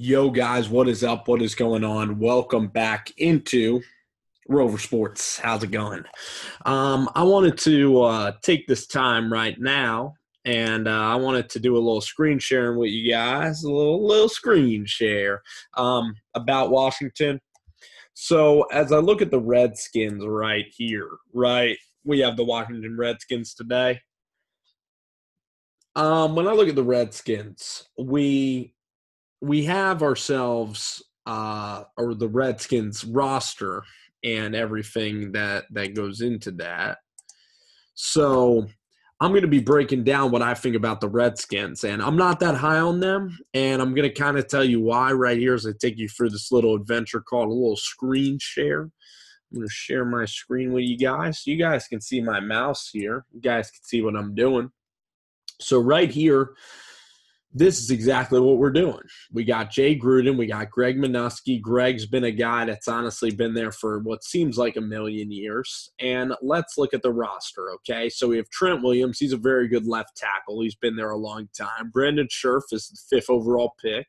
Yo, guys, what is up? What is going on? Welcome back into Rover Sports. How's it going? I wanted to take this time right now, and I wanted to do a little screen sharing with you guys, a little screen share about Washington. So as I look at the Redskins right here, right, we have the Washington Redskins today. When I look at the Redskins, we have ourselves or the Redskins roster and everything that goes into that. So I'm going to be breaking down what I think about the Redskins, and I'm not that high on them, and I'm going to kind of tell you why right here as I take you through this little adventure called a little screen share. I'm going to share my screen with you guys. You guys can see my mouse here. You guys can see what I'm doing. So right here, this is exactly what we're doing. We got Jay Gruden. We got Greg Minuski. Greg's been a guy that's honestly been there for what seems like a million years. And let's look at the roster, okay? So we have Trent Williams. He's a very good left tackle. He's been there a long time. Brandon Scherf is the 5th overall pick.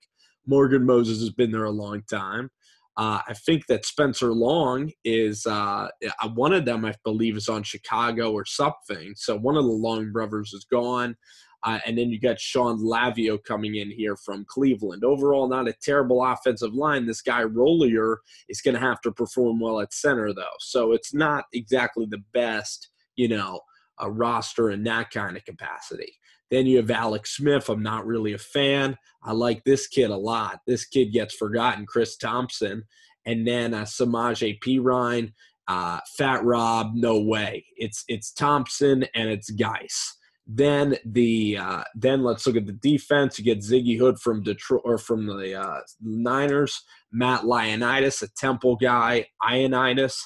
Morgan Moses has been there a long time. I think that Spencer Long is one of them, I believe, is on Chicago or something. So one of the Long brothers is gone. And then you got Sean Lavio coming in here from Cleveland. Overall, not a terrible offensive line. This guy Rollier is going to have to perform well at center, though. So it's not exactly the best, a roster in that kind of capacity. Then you have Alex Smith. I'm not really a fan. I like this kid a lot. This kid gets forgotten, Chris Thompson. And then Samaje Perine, Fat Rob, no way. It's Thompson and it's Geis. Then let's look at the defense. You get Ziggy Hood from Detroit or from the Niners, Matt Ioannidis, a Temple guy, Ioannidis,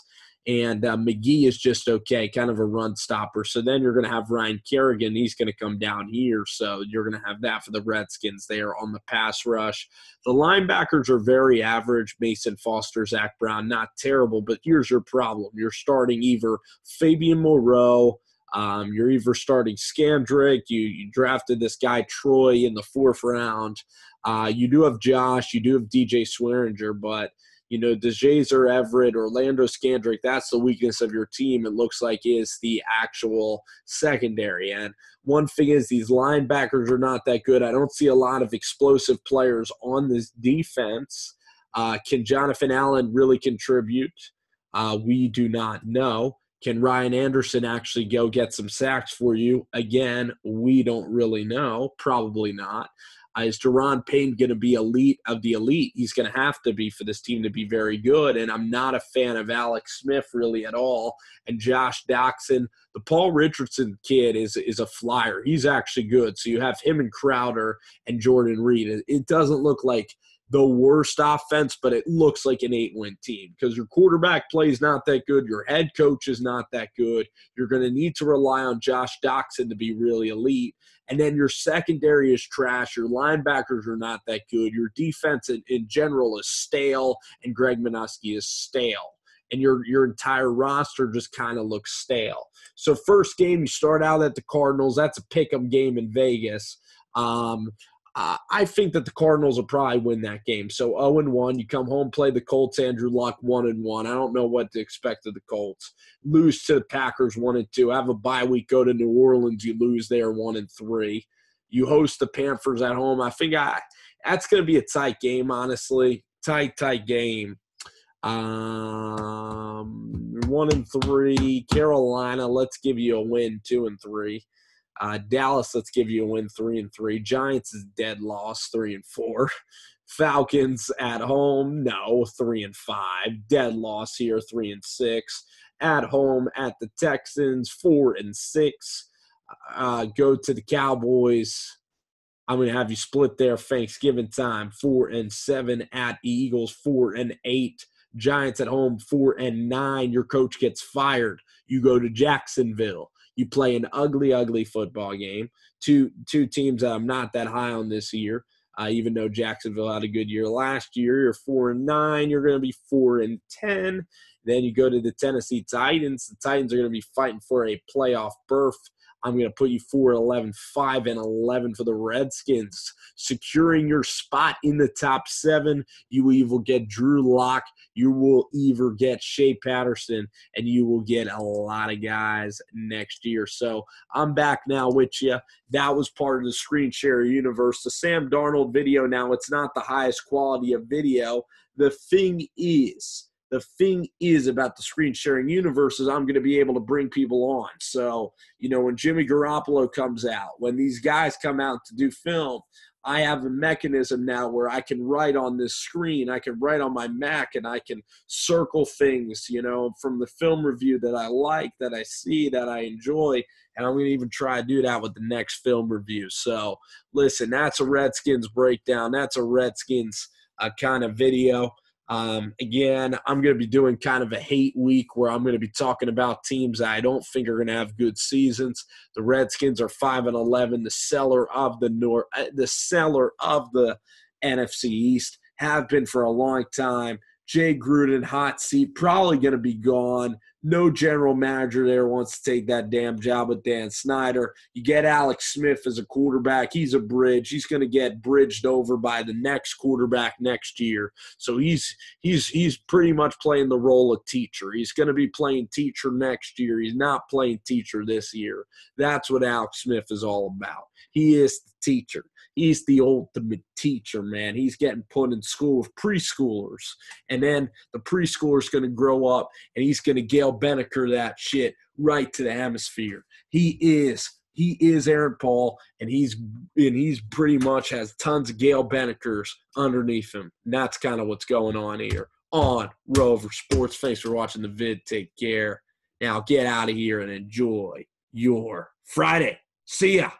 and McGee is just okay, kind of a run stopper. So then you're going to have Ryan Kerrigan. He's going to come down here. So you're going to have that for the Redskins there on the pass rush. The linebackers are very average. Mason Foster, Zach Brown, not terrible. But here's your problem. You're starting either Fabian Moreau, you're either starting Scandrick, you drafted this guy Troy in the 4th round. You do have Josh, you do have DJ Swearinger, but DeJazer Everett, Orlando Scandrick, that's the weakness of your team, it looks like, is the actual secondary. And one thing is these linebackers are not that good. I don't see a lot of explosive players on this defense. Can Jonathan Allen really contribute? We do not know. Can Ryan Anderson actually go get some sacks for you? Again, we don't really know. Probably not. Is Deron Payne going to be elite of the elite? He's going to have to be for this team to be very good. And I'm not a fan of Alex Smith really at all. And Josh Doxson, the Paul Richardson kid is a flyer. He's actually good. So you have him and Crowder and Jordan Reed. It doesn't look like the worst offense, but it looks like an 8-win team because your quarterback play is not that good. Your head coach is not that good. You're going to need to rely on Josh Doxson to be really elite. And then your secondary is trash. Your linebackers are not that good. Your defense in general is stale, and Greg Minuski is stale. And your entire roster just kind of looks stale. So first game, you start out at the Cardinals. That's a pick-em game in Vegas. I think that the Cardinals will probably win that game. So 0-1, you come home, play the Colts, Andrew Luck 1-1. I don't know what to expect of the Colts. Lose to the Packers 1-2. Have a bye week, go to New Orleans, you lose there 1-3. You host the Panthers at home. I think that's going to be a tight game, honestly. Tight game. 1-3. Carolina, let's give you a win, 2-3. Dallas, let's give you a win, 3-3. Giants is dead loss, 3-4. Falcons at home, no, 3-5. Dead loss here, 3-6. At home at the Texans, 4-6. Go to the Cowboys. I'm going to have you split there Thanksgiving time, 4-7. At Eagles, 4-8. Giants at home, 4-9. Your coach gets fired. You go to Jacksonville. You play an ugly football game. Two teams that I'm not that high on this year, even though Jacksonville had a good year last year. You're 4-9. You're going to be 4-10. Then you go to the Tennessee Titans. The Titans are going to be fighting for a playoff berth. I'm going to put you 4-11, 5-11 for the Redskins, securing your spot in the top 7. You will either get Drew Lock, you will either get Shea Patterson, and you will get a lot of guys next year. So I'm back now with you. That was part of the Screen Share universe. The Sam Darnold video now, it's not the highest quality of video. The thing is about the screen sharing universe is I'm going to be able to bring people on. So, when Jimmy Garoppolo comes out, when these guys come out to do film, I have a mechanism now where I can write on this screen, I can write on my Mac, and I can circle things, from the film review that I like, that I see, that I enjoy. And I'm going to even try to do that with the next film review. So, listen, that's a Redskins breakdown. That's a Redskins kind of video. Again, I'm going to be doing kind of a hate week where I'm going to be talking about teams that I don't think are going to have good seasons. The Redskins are 5-11, the seller of the NFC East, have been for a long time. Jay Gruden, hot seat, probably going to be gone. No general manager there wants to take that damn job with Dan Snyder. You get Alex Smith as a quarterback. He's a bridge. He's going to get bridged over by the next quarterback next year. So he's pretty much playing the role of teacher. He's going to be playing teacher next year. He's not playing teacher this year. That's what Alex Smith is all about. He is the teacher. He's the ultimate teacher, man. He's getting put in school with preschoolers. And then the preschooler's going to grow up, and he's going to Gail Beneker that shit right to the hemisphere. He is Aaron Paul, and he's pretty much has tons of Gail Benekers underneath him. And that's kind of what's going on here on Rover Sports. Thanks for watching the vid. Take care. Now get out of here and enjoy your Friday. See ya.